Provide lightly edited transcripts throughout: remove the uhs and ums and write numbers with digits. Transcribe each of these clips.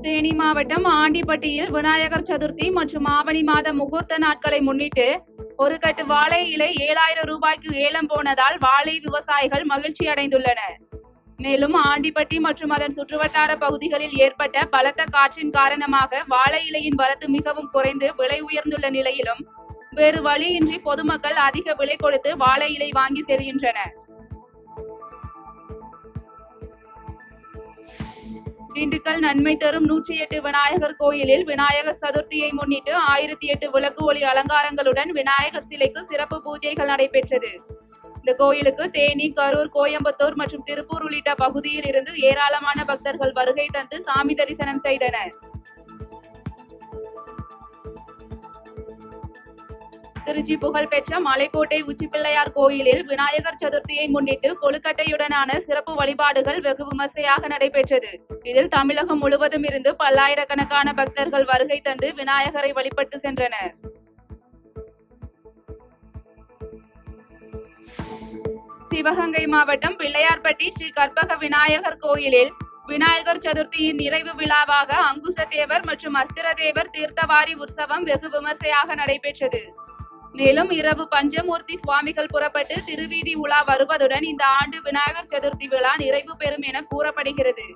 தேனி மாவட்டம் ஆண்டிப்பட்டியில் விநாயகர் சதுர்த்தி மற்றும் ஆவணி மாத முகூர்த்த நாட்களை முன்னிட்டு ஒரு கட்டு வாழை இலை 7000 ரூபாய்க்கு ஏலம் போனதால் வாழை விவசாயிகள் மகிழ்ச்சி அடைந்துள்ளனர். மேலும் ஆண்டிப்பட்டி மற்றும் அதன் சுற்றுவட்டார பகுதிகளில் ஏற்பட்ட பலத்த காற்றின் காரணமாக வாழை இலையின் வரத்து மிகவும் குறைந்து விலை உயர்ந்துள்ள நிலையிலும் வேறு வழியின்றி பொதுமக்கள் அதிக விலை கொடுத்து வாழை இலை வாங்கி செல்கின்றனர். திண்டுக்கல் நன்மை தரும் 108 விநாயகர் கோயிலில் விநாயகர் சதுர்த்தியை முன்னிட்டு 1008 விளக்கு ஒளி அலங்காரங்களுடன் விநாயகர் சிலைக்கு சிறப்பு பூஜைகள் நடைபெற்றது. இந்த கோயிலுக்கு தேனி, கரூர், கோயம்புத்தூர் மற்றும் திருப்பூர் உள்ளிட்ட பகுதியில் இருந்து ஏராளமான பக்தர்கள் வருகை தந்து சாமி தரிசனம் செய்தனர். திருச்சி புகழ்பெற்ற மலைக்கோட்டை உச்சிப்பிள்ளையார் கோயிலில் விநாயகர் சதுர்த்தியை முன்னிட்டு கொழுக்கட்டையுடனான சிறப்பு வழிபாடுகள் வெகு விமர்சையாக நடைபெற்றது. இதில் தமிழகம் முழுவதும் இருந்து பல்லாயிரக்கணக்கான பக்தர்கள் வருகை தந்து விநாயகரை வழிபட்டு சென்றனர். சிவகங்கை மாவட்டம் பிள்ளையார்பட்டி ஸ்ரீ கற்பக விநாயகர் கோயிலில் விநாயகர் சதுர்த்தியின் நிறைவு விழாவாக அங்குசதேவர் மற்றும் அஸ்திரதேவர் தீர்த்தவாரி உற்சவம் வெகு விமர்சையாக நடைபெற்றது. மேலும் இரவு பஞ்சமூர்த்தி சுவாமிகள் புறப்பட்டு திருவீதி உலா வருவதுடன் இந்த ஆண்டு விநாயகர் சதுர்த்தி விழா நிறைவு பெறும் என கூறப்படுகிறது.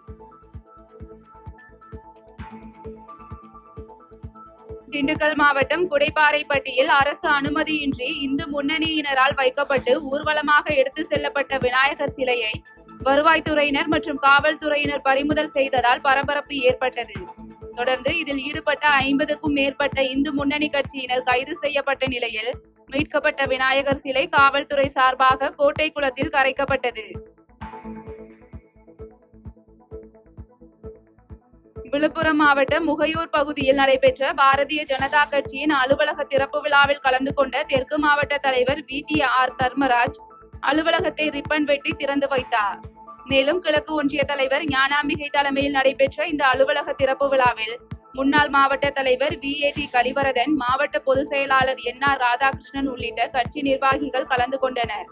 திண்டுக்கல் மாவட்டம் குடைப்பாறைப்பட்டியில் அரசு அனுமதியின்றி இந்து முன்னணியினரால் வைக்கப்பட்டு ஊர்வலமாக எடுத்து செல்லப்பட்ட விநாயகர் சிலையை வருவாய்த்துறையினர் மற்றும் காவல்துறையினர் பறிமுதல் செய்ததால் பரபரப்பு ஏற்பட்டது. தொடர்ந்து இதில் ஈடுபட்ட 50க்கும் மேற்பட்ட இந்து முன்னணி கட்சியினர் கைது செய்யப்பட்ட நிலையில் மீட்கப்பட்ட விநாயகர் சிலை காவல்துறை சார்பாக கோட்டை குளத்தில் கரைக்கப்பட்டது. விழுப்புரம் மாவட்டம் முகையூர் பகுதியில் நடைபெற்ற பாரதிய ஜனதா கட்சியின் அலுவலக திறப்பு விழாவில் கலந்து கொண்ட தெற்கு மாவட்ட தலைவர் VTR தர்மராஜ் அலுவலகத்தை ரிப்பன் வெட்டி திறந்து வைத்தார். மேலும் கிழக்கு ஒன்றிய தலைவர் ஞானாம்பிகை தலைமையில் நடைபெற்ற இந்த அலுவலக திறப்பு விழாவில் முன்னாள் மாவட்ட தலைவர் VAT கலிவரதன், மாவட்ட பொதுச் செயலாளர் NR ராதாகிருஷ்ணன் உள்ளிட்ட கட்சி நிர்வாகிகள் கலந்து கொண்டனர்.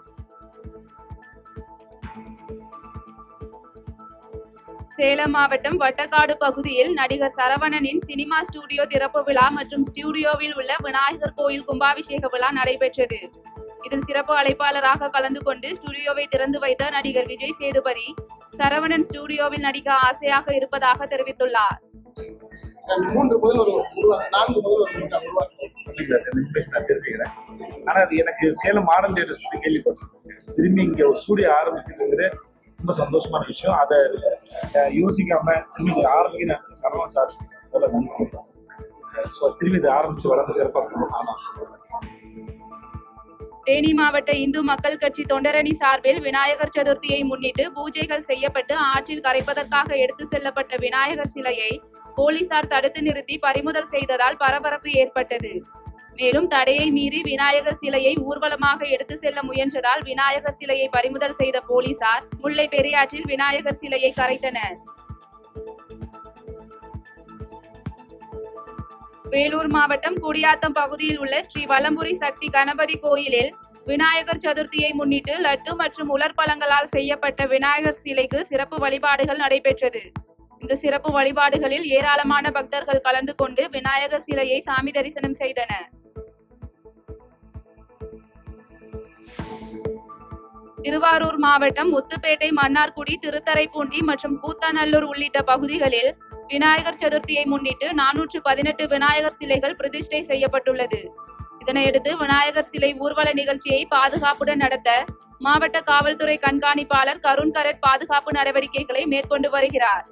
சேலம் மாவட்டம் வட்டக்காடு பகுதியில் நடிகர் சரவணனின் சினிமா ஸ்டுடியோ திறப்பு விழா மற்றும் ஸ்டுடியோவில் உள்ள விநாயகர் கோயில் கும்பாபிஷேக விழா நடைபெற்றது. இதில் சிறப்பு அழைப்பாளராக கலந்து கொண்டு ஸ்டுடியோவை திறந்து வைத்த நடிகர் விஜய் சேதுபதி, சரவணன் ஸ்டுடியோவில் நடிக்க ஆசையாக இருப்பதாக தெரிவித்துள்ளார். எனக்கு சேலம் மாடல் திரும்பி இங்க ஒரு ஸ்டுடியோ ஆரம்பிக்கிறது ரொம்ப சந்தோஷமான விஷயம். அதை யோசிக்காம திரும்பி ஆரம்பிக்க சரவணன் சார் திரும்பி இதை ஆரம்பிச்சு வளர்ந்து சிறப்பாக நான் தேனி மாவட்ட இந்து மக்கள் கட்சி தொண்டரணி சார்பில் விநாயகர் சதுர்த்தியை முன்னிட்டு பூஜைகள் செய்யப்பட்டு ஆற்றில் கரைப்பதற்காக எடுத்து செல்லப்பட்ட விநாயகர் சிலையை போலீசார் தடுத்து நிறுத்தி பறிமுதல் செய்ததால் பரபரப்பு ஏற்பட்டது. மேலும் தடையை மீறி விநாயகர் சிலையை ஊர்வலமாக எடுத்து செல்ல முயன்றதால் விநாயகர் சிலையை பறிமுதல் செய்த போலீசார் முல்லை பெரியாற்றில் விநாயகர் சிலையை கரைத்தனர். வேலூர் மாவட்டம் குடியாத்தம் பகுதியில் உள்ள ஸ்ரீ வலம்புரி சக்தி கணபதி கோயிலில் விநாயகர் சதுர்த்தியை முன்னிட்டு லட்டு மற்றும் உலர்பழங்களால் செய்யப்பட்ட விநாயகர் சிலைக்கு சிறப்பு வழிபாடுகள் நடைபெற்றது. இந்த சிறப்பு வழிபாடுகளில் ஏராளமான பக்தர்கள் கலந்து கொண்டு விநாயகர் சிலையை சாமி தரிசனம் செய்தனர். திருவாரூர் மாவட்டம் முத்துப்பேட்டை, மன்னார்குடி, திருத்தரைப்பூண்டி மற்றும் கூத்தாநல்லூர் உள்ளிட்ட பகுதிகளில் விநாயகர் சதுர்த்தியை முன்னிட்டு 418 விநாயகர் சிலைகள் பிரதிஷ்டை செய்யப்பட்டுள்ளது. இதனையடுத்து விநாயகர் சிலை ஊர்வல நிகழ்ச்சியை பாதுகாப்புடன் நடத்த மாவட்ட காவல்துறை கண்காணிப்பாளர் கருண் கரட் பாதுகாப்பு நடவடிக்கைகளை மேற்கொண்டு வருகிறார்.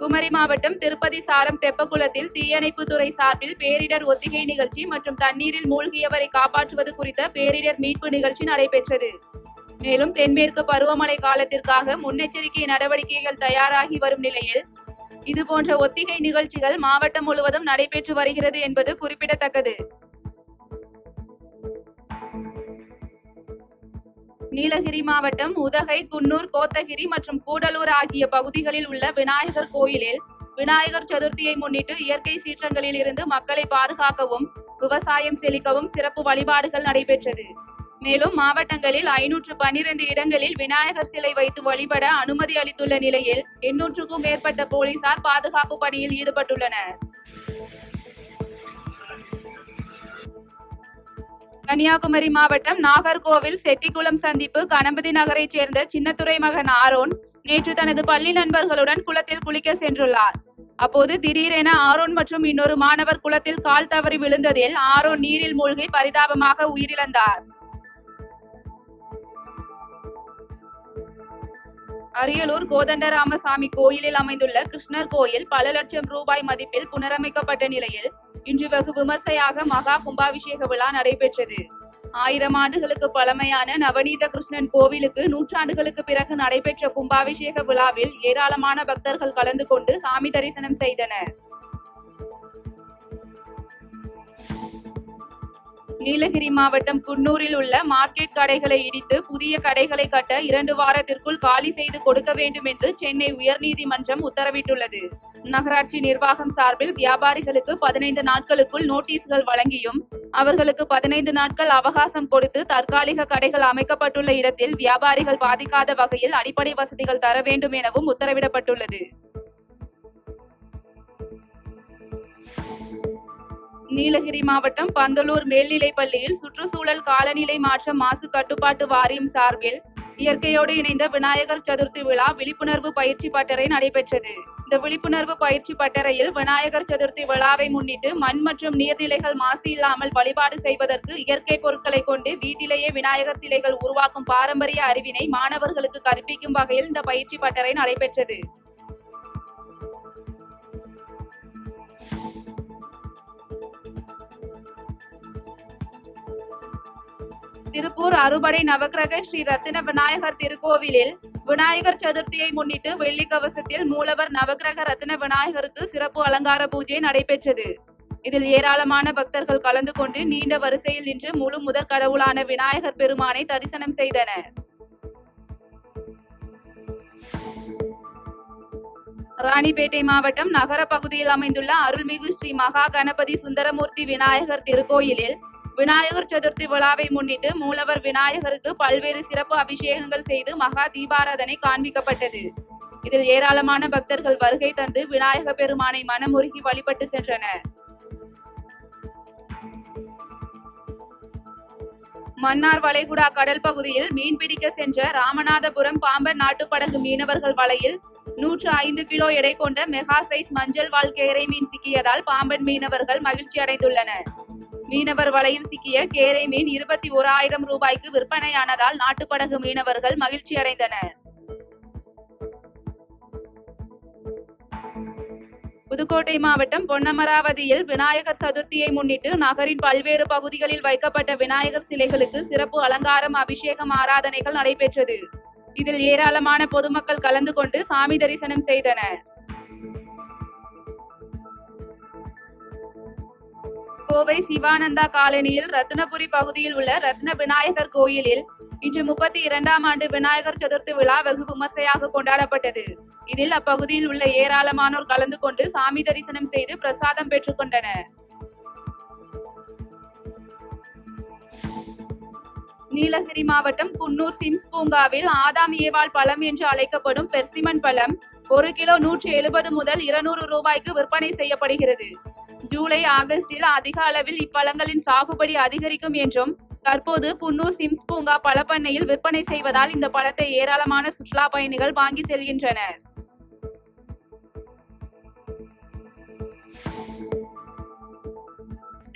குமரி மாவட்டம் திருப்பதி சாரம் தெப்பக்குளத்தில் தீயணைப்புத்துறை சார்பில் பேரிடர் ஒத்திகை நிகழ்ச்சி மற்றும் தண்ணீரில் மூழ்கியவரை காப்பாற்றுவது குறித்த பேரிடர் மீட்பு நிகழ்ச்சி நடைபெற்றது. மேலும் தென்மேற்கு பருவமழை காலத்திற்காக முன்னெச்சரிக்கை நடவடிக்கைகள் தயாராகி வரும் நிலையில் இதுபோன்ற ஒத்திகை நிகழ்ச்சிகள் மாவட்டம் முழுவதும் நடைபெற்று வருகிறது என்பது குறிப்பிடத்தக்கது. நீலகிரி மாவட்டம் உதகை, குன்னூர், கோத்தகிரி மற்றும் கூடலூர் ஆகிய பகுதிகளில் உள்ள விநாயகர் கோயிலில் விநாயகர் சதுர்த்தியை முன்னிட்டு இயற்கை சீற்றங்களில் இருந்து மக்களை பாதுகாக்கவும் விவசாயம் செழிக்கவும் சிறப்பு வழிபாடுகள் நடைபெற்றது. மேலும் மாவட்டங்களில் 512 இடங்களில் விநாயகர் சிலை வைத்து வழிபட அனுமதி அளித்துள்ள நிலையில் 800க்கும் மேற்பட்ட போலீசார் பாதுகாப்பு பணியில் ஈடுபட்டுள்ளனர். கன்னியாகுமரி மாவட்டம் நாகர்கோவில் செட்டிக்குளம் சந்திப்பு கணபதி நகரைச் சேர்ந்த சின்னத்துரை மகன் ஆரோன் நேற்று தனது பள்ளி நண்பர்களுடன் குளத்தில் குளிக்க சென்றுள்ளார். அப்போது திடீரென ஆரோன் மற்றும் இன்னொரு மாணவர் குளத்தில் கால் தவறி விழுந்ததில் ஆரோன் நீரில் மூழ்கி பரிதாபமாக உயிரிழந்தார். அரியலூர் கோதண்டராமசாமி கோயிலில் அமைந்துள்ள கிருஷ்ணர் கோயில் பல லட்சம் ரூபாய் மதிப்பில் புனரமைக்கப்பட்ட நிலையில் இன்று வெகு விமர்சையாக மகா கும்பாபிஷேக விழா நடைபெற்றது. 1000 ஆண்டுகளுக்கு பழமையான நவநீத கிருஷ்ணன் கோவிலுக்கு 100 ஆண்டுகளுக்கு பிறகு நடைபெற்ற கும்பாபிஷேக விழாவில் ஏராளமான பக்தர்கள் கலந்து கொண்டு சாமி தரிசனம் செய்தனர். நீலகிரி மாவட்டம் குன்னூரில் உள்ள மார்க்கெட் கடைகளை இடித்து புதிய கடைகளை கட்ட 2 வாரத்திற்குள் காலி செய்து கொடுக்க வேண்டும் என்று சென்னை உயர்நீதிமன்றம் உத்தரவிட்டுள்ளது. நகராட்சி நிர்வாகம் சார்பில் வியாபாரிகளுக்கு 15 நாட்களுக்குள் நோட்டீஸ்கள் வழங்கியும் அவர்களுக்கு 15 நாட்கள் அவகாசம் கொடுத்து தற்காலிக கடைகள் அமைக்கப்பட்டுள்ள இடத்தில் வியாபாரிகள் பாதிக்காத வகையில் அடிப்படை வசதிகள் தர வேண்டும் எனவும் உத்தரவிடப்பட்டுள்ளது. நீலகிரி மாவட்டம் பந்தலூர் மேல்நிலைப் பள்ளியில் சுற்றுச்சூழல் காலநிலை மாற்ற மாசு கட்டுப்பாட்டு வாரியம் சார்பில் இயற்கையோடு இணைந்த விநாயகர் சதுர்த்தி விழா விழிப்புணர்வு பயிற்சி பட்டறை நடைபெற்றது. இந்த விழிப்புணர்வு பயிற்சி பட்டறையில் விநாயகர் சதுர்த்தி விழாவை முன்னிட்டு மண் மற்றும் நீர்நிலைகள் மாசு இல்லாமல் வழிபாடு செய்வதற்கு இயற்கை பொருட்களை கொண்டு வீட்டிலேயே விநாயகர் சிலைகள் உருவாக்கும் பாரம்பரிய அறிவினை மாணவர்களுக்கு கற்பிக்கும் வகையில் இந்த பயிற்சி பட்டறை நடைபெற்றது. திருப்பூர் அறுபடை நவக்கிரக ஸ்ரீ ரத்தின விநாயகர் திருக்கோவிலில் விநாயகர் சதுர்த்தியை முன்னிட்டு வெள்ளி கவசத்தில் மூலவர் நவக்கிரக ரத்தின விநாயகருக்கு சிறப்பு அலங்கார பூஜை நடைபெற்றது. இதில் ஏராளமான பக்தர்கள் கலந்து கொண்டு நீண்ட வரிசையில் நின்று முழு முதற் கடவுளான விநாயகர் பெருமானை தரிசனம் செய்தனர். ராணிப்பேட்டை மாவட்டம் நகர பகுதியில் அமைந்துள்ள அருள்மிகு ஸ்ரீ மகா கணபதி சுந்தரமூர்த்தி விநாயகர் திருக்கோயிலில் விநாயகர் சதுர்த்தி விழாவை முன்னிட்டு மூலவர் விநாயகருக்கு பல்வேறு சிறப்பு அபிஷேகங்கள் செய்து மகா தீபாராதனை காண்பிக்கப்பட்டது. இதில் ஏராளமான பக்தர்கள் வருகை தந்து விநாயக பெருமானை மனமுருகி வழிபட்டு சென்றனர். மன்னார் வளைகுடா கடல் பகுதியில் மீன்பிடிக்க சென்ற ராமநாதபுரம் பாம்பன் நாட்டுப்படகு மீனவர்கள் வலையில் 105 கிலோ எடை கொண்ட மெகா சைஸ் மஞ்சள் வால் கேரை மீன் சிக்கியதால் பாம்பன் மீனவர்கள் மகிழ்ச்சி அடைந்துள்ளனர். மீனவர் வலையில் சிக்கிய கேரை மீன் 21,000 ரூபாய்க்கு விற்பனையானதால் நாட்டுப்படகு மீனவர்கள் மகிழ்ச்சி அடைந்தனர். புதுக்கோட்டை மாவட்டம் பொன்னமராவதியில் விநாயகர் சதுர்த்தியை முன்னிட்டு நகரின் பல்வேறு பகுதிகளில் வைக்கப்பட்ட விநாயகர் சிலைகளுக்கு சிறப்பு அலங்காரம், அபிஷேகம், ஆராதனைகள் நடைபெற்றது. இதில் ஏராளமான பொதுமக்கள் கலந்து கொண்டு சாமி தரிசனம் செய்தனர். கோவை சிவானந்தா காலனியில் ரத்னபுரி பகுதியில் உள்ள ரத்ன விநாயகர் கோயிலில் இன்று 32ஆம் ஆண்டு விநாயகர் சதுர்த்தி விழா வெகு விமர்சையாக கொண்டாடப்பட்டது. இதில் அப்பகுதியில் உள்ள ஏராளமானோர் கலந்து கொண்டு சாமி தரிசனம் செய்து பிரசாதம் பெற்றுக் கொண்டனர். நீலகிரி மாவட்டம் குன்னூர் சிம்ஸ் பூங்காவில் ஆதாம் ஏவாள் பழம் என்று அழைக்கப்படும் பெர்சிமன் பழம் 1 கிலோ 170 முதல் 200 ரூபாய்க்கு விற்பனை செய்யப்படுகிறது. ஜூலை, ஆகஸ்டில் அதிக அளவில் இப்பழங்களின் சாகுபடி அதிகரிக்கும் என்றும் தற்போது குன்னூர் சிம்ஸ் பூங்கா பழப்பண்ணையில் விற்பனை செய்வதால் இந்த பழத்தை ஏராளமான சுற்றுலா பயணிகள் வாங்கி செல்கின்றனர்.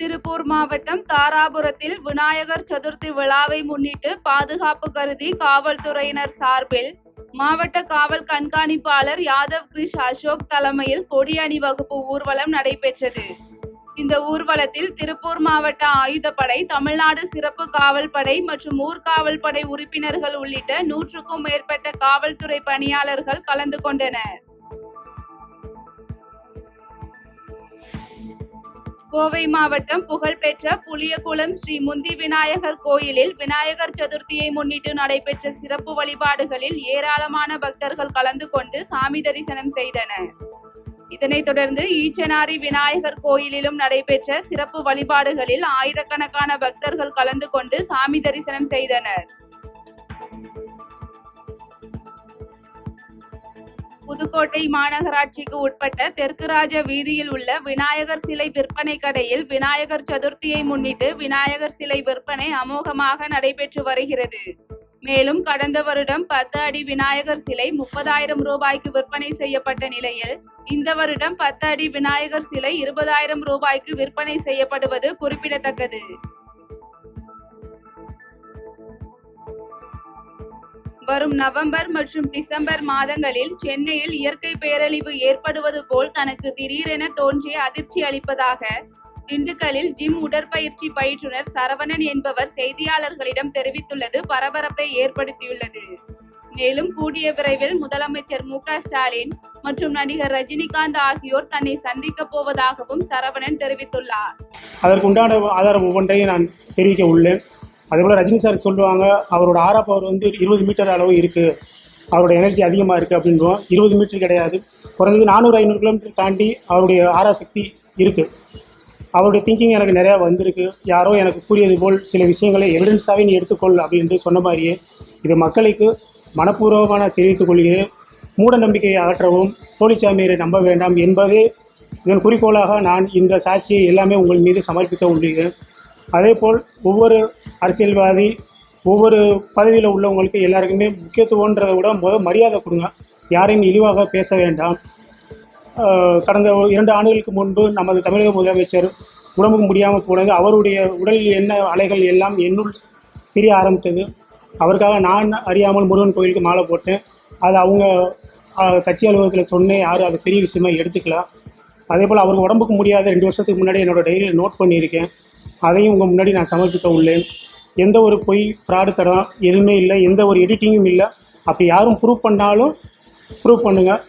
திருப்பூர் மாவட்டம் தாராபுரத்தில் விநாயகர் சதுர்த்தி விழாவை முன்னிட்டு பாதுகாப்பு கருதி காவல்துறையினர் சார்பில் மாவட்ட காவல் கண்காணிப்பாளர் யாதவ் கிரிஷ் அசோக் தலைமையில் கொடி அணிவகுப்பு ஊர்வலம் நடைபெற்றது. இந்த ஊர்வலத்தில் திருப்பூர் மாவட்ட ஆயுதப்படை, தமிழ்நாடு சிறப்பு காவல் படை மற்றும் ஊர்காவல் படை உறுப்பினர்கள் உள்ளிட்ட 100க்கும் மேற்பட்ட காவல்துறை பணியாளர்கள் கலந்து கொண்டனர். கோவை மாவட்டம் புகழ்பெற்ற புளியகுளம் ஸ்ரீ முந்தி விநாயகர் கோயிலில் விநாயகர் சதுர்த்தியை முன்னிட்டு நடைபெற்ற சிறப்பு வழிபாடுகளில் ஏராளமான பக்தர்கள் கலந்து கொண்டு சாமி தரிசனம் செய்தனர். இதனைத் தொடர்ந்து ஈச்சனாரி விநாயகர் கோயிலிலும் நடைபெற்ற சிறப்பு வழிபாடுகளில் ஆயிரக்கணக்கான பக்தர்கள் கலந்து கொண்டு சாமி தரிசனம் செய்தனர். புதுக்கோட்டை மாநகராட்சிக்கு உட்பட்ட தெற்கு ராஜ வீதியில் உள்ள விநாயகர் சிலை விற்பனை கடையில் விநாயகர் சதுர்த்தியை முன்னிட்டு விநாயகர் சிலை விற்பனை அமோகமாக நடைபெற்று வருகிறது. மேலும் கடந்த வருடம் 10 அடி விநாயகர் சிலை 30,000 ரூபாய்க்கு விற்பனை செய்யப்பட்ட நிலையில் இந்த வருடம் 10 அடி விநாயகர் சிலை 20,000 ரூபாய்க்கு விற்பனை செய்யப்படுவது குறிப்பிடத்தக்கது. வரும் நவம்பர் மற்றும் டிசம்பர் மாதங்களில் சென்னையில் இயற்கை பேரழிவு ஏற்படுவது போல் தனக்கு திடீரென தோன்றிய அதிர்ச்சி அளிப்பதாக திண்டுக்கல்லில் ஜிம் உடற்பயிற்சி பயிற்றுனர் சரவணன் என்பவர் செய்தியாளர்களிடம் தெரிவித்துள்ளது பரபரப்பை ஏற்படுத்தியுள்ளது. மேலும் கூடிய விரைவில் முதலமைச்சர் மு.க. ஸ்டாலின் மற்றும் நடிகர் ரஜினிகாந்த் ஆகியோர் தன்னை சந்திக்கப் போவதாகவும் சரவணன் தெரிவித்துள்ளார். அதற்குண்டான ஆதாரம் ஒவ்வொன்றையும் நான் தெரிவிக்க உள்ளேன். அதேபோல் ரஜினி சார் சொல்லுவாங்க, அவரோட ஆரா பவர் 20 மீட்டர் அளவு இருக்குது, அவரோட எனர்ஜி அதிகமாக இருக்குது அப்படின்றோம். 20 மீட்டர் கிடையாது, குறைஞ்சது 400-500 கிலோமீட்டர் தாண்டி அவருடைய ஆரா சக்தி இருக்குது. அவருடைய திங்கிங் எனக்கு நிறையா வந்திருக்கு. யாரோ எனக்கு கூறியது போல் சில விஷயங்களை எவிடன்ஸாகவே நீ எடுத்துக்கொள் அப்படின்ட்டு சொன்ன மாதிரியே இது மக்களுக்கு மனப்பூர்வமான தெரிவித்துக் கொள்கிறேன். மூட நம்பிக்கையை அகற்றவும் போலிச்சாமியரை நம்ப வேண்டாம் என்பதே இதன் குறிக்கோளாக நான் இந்த சாட்சியை எல்லாமே உங்கள் மீது சமர்ப்பிக்க உள்ளேன். அதேபோல் ஒவ்வொரு அரசியல்வாதி ஒவ்வொரு பதவியில் உள்ளவங்களுக்கு எல்லாருக்குமே முக்கியத்துவன்றதை விட மரியாதை கொடுங்க. யாரையும் இழிவாக பேச வேண்டாம். கடந்த 2 ஆண்டுகளுக்கு முன்பு நமது தமிழக முதலமைச்சர் உடம்புக்கு முடியாமல் போனது, அவருடைய உடலில் என்ன அலைகள் எல்லாம் என்னுள் தெரிய ஆரம்பித்தது. அவருக்காக நான் அறியாமல் முருகன் கோயிலுக்கு மாலை போட்டேன். அது அவங்க கட்சி அலுவலகத்தில் சொன்னேன், யாரும் அது பெரிய விஷயமா எடுத்துக்கலாம். அதேபோல் அவருக்கு உடம்புக்கு முடியாத 2 வருஷத்துக்கு முன்னாடி என்னோடய டைரியில் நோட் பண்ணியிருக்கேன். அதையும் உங்கள் முன்னாடி நான் சமர்ப்பிக்க உள்ளேன். எந்த ஒரு பொய் ஃப்ராடு தடம் எதுவுமே இல்லை, எந்த ஒரு எடிட்டிங்கும் இல்லை. அப்படி யாரும் ப்ரூவ் பண்ணாலும் ப்ரூவ் பண்ணுங்கள்.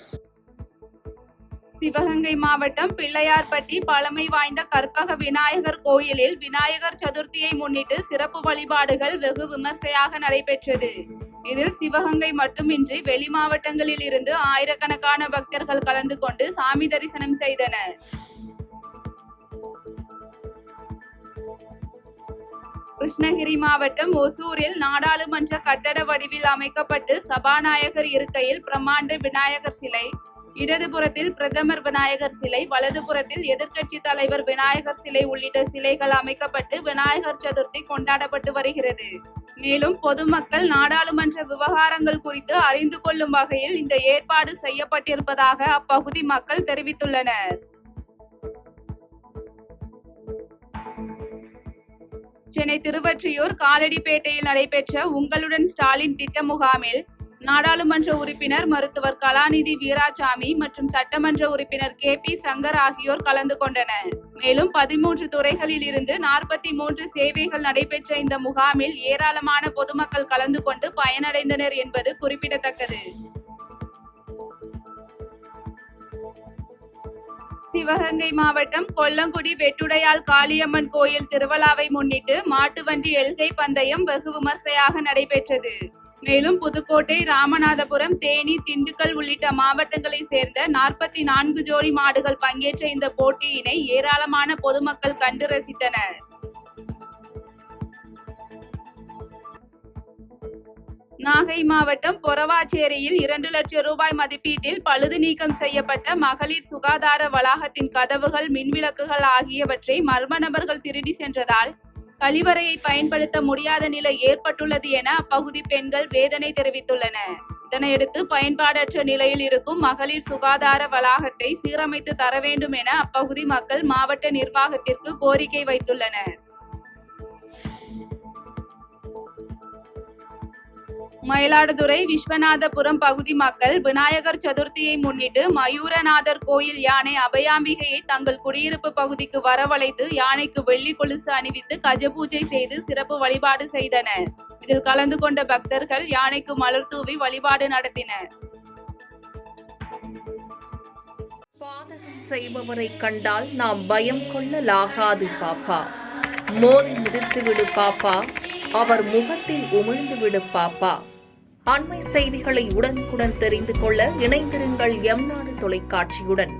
சிவகங்கை மாவட்டம் பிள்ளையார்பட்டி பழமை வாய்ந்த கற்பக விநாயகர் கோயிலில் விநாயகர் சதுர்த்தியை முன்னிட்டு சிறப்பு வழிபாடுகள் வெகு விமர்சையாக நடைபெற்றது. இதில் சிவகங்கை மட்டுமின்றி வெளி மாவட்டங்களில் இருந்து ஆயிரக்கணக்கான பக்தர்கள் கலந்து கொண்டு சாமி தரிசனம் செய்தனர். கிருஷ்ணகிரி மாவட்டம் ஒசூரில் நாடாளுமன்ற கட்டட வடிவில் அமைக்கப்பட்டு சபாநாயகர் இருக்கையில் பிரம்மாண்ட விநாயகர் சிலை, இடதுபுறத்தில் பிரதமர் விநாயகர் சிலை, வலதுபுறத்தில் எதிர்க்கட்சி தலைவர் விநாயகர் சிலை உள்ளிட்ட சிலைகள் அமைக்கப்பட்டு விநாயகர் சதுர்த்தி கொண்டாடப்பட்டு வருகிறது. மேலும் பொதுமக்கள் நாடாளுமன்ற விவகாரங்கள் குறித்து அறிந்து கொள்ளும் வகையில் இந்த ஏற்பாடு செய்யப்பட்டிருப்பதாக அப்பகுதி மக்கள் தெரிவித்துள்ளனர். சென்னை திருவொற்றியூர் காலடிப்பேட்டையில் நடைபெற்ற உங்களுடன் ஸ்டாலின் திட்ட முகாமில் நாடாளுமன்ற உறுப்பினர் மருத்துவர் கலாநிதி வீராசாமி மற்றும் சட்டமன்ற உறுப்பினர் KP சங்கர் ஆகியோர் கலந்து கொண்டனர். மேலும் 13 துறைகளில் இருந்து 43 சேவைகள் நடைபெற்ற இந்த முகாமில் ஏராளமான பொதுமக்கள் கலந்து கொண்டு பயனடைந்தனர் என்பது குறிப்பிடத்தக்கது. சிவகங்கை மாவட்டம் கொல்லங்குடி வெட்டுடையாள் காளியம்மன் கோயில் திருவிழாவை முன்னிட்டு மாட்டு வண்டி எல்கை பந்தயம் வெகு விமர்சையாக நடைபெற்றது. மேலும் புதுக்கோட்டை, ராமநாதபுரம், தேனி, திண்டுக்கல் உள்ளிட்ட மாவட்டங்களை சேர்ந்த 44 ஜோடி மாடுகள் பங்கேற்ற இந்த போட்டியினை ஏராளமான பொதுமக்கள் கண்டு ரசித்தனர். நாகை மாவட்டம் பொறவாச்சேரியில் 2 லட்சம் ரூபாய் மதிப்பீட்டில் பழுது நீக்கம் செய்யப்பட்ட மகளிர் சுகாதார வளாகத்தின் கதவுகள், மின்விளக்குகள் ஆகியவற்றை மர்ம நபர்கள் திருடி சென்றதால் கழிவறையை பயன்படுத்த முடியாத நிலை ஏற்பட்டுள்ளது என அப்பகுதி பெண்கள் வேதனை தெரிவித்துள்ளனர். இதனையடுத்து பயன்பாடற்ற நிலையில் இருக்கும் மகளிர் சுகாதார வளாகத்தை சீரமைத்து தர வேண்டும் என அப்பகுதி மக்கள் மாவட்ட நிர்வாகத்திற்கு கோரிக்கை வைத்துள்ளனர். மயிலாடுதுறை விஸ்வநாதபுரம் பகுதி மக்கள் விநாயகர் சதுர்த்தியை முன்னிட்டு மயூரநாதர் கோயில் யானை அபயாம்பிகையை தங்கள் குடியிருப்பு பகுதிக்கு வரவழைத்து யானைக்கு வெள்ளி கொலுசு அணிவித்து கஜ பூஜை செய்து சிறப்பு வழிபாடு செய்தனர். இதில் கலந்து கொண்ட பக்தர்கள் யானைக்கு மலர் தூவி வழிபாடு நடத்தினர். பாதகம் செய்பவரை கண்டால் நாம் பயம் கொள்ளலாகாது பாப்பா, மோதி மிதித்து விடு பாப்பா, அவர் முகத்தில் உமிழ்ந்து விடு பாப்பா. அண்மை செய்திகளை உடனுக்குடன் தெரிந்து கொள்ள இணைந்திருங்கள் எம் நாடு தொலைக்காட்சியுடன்.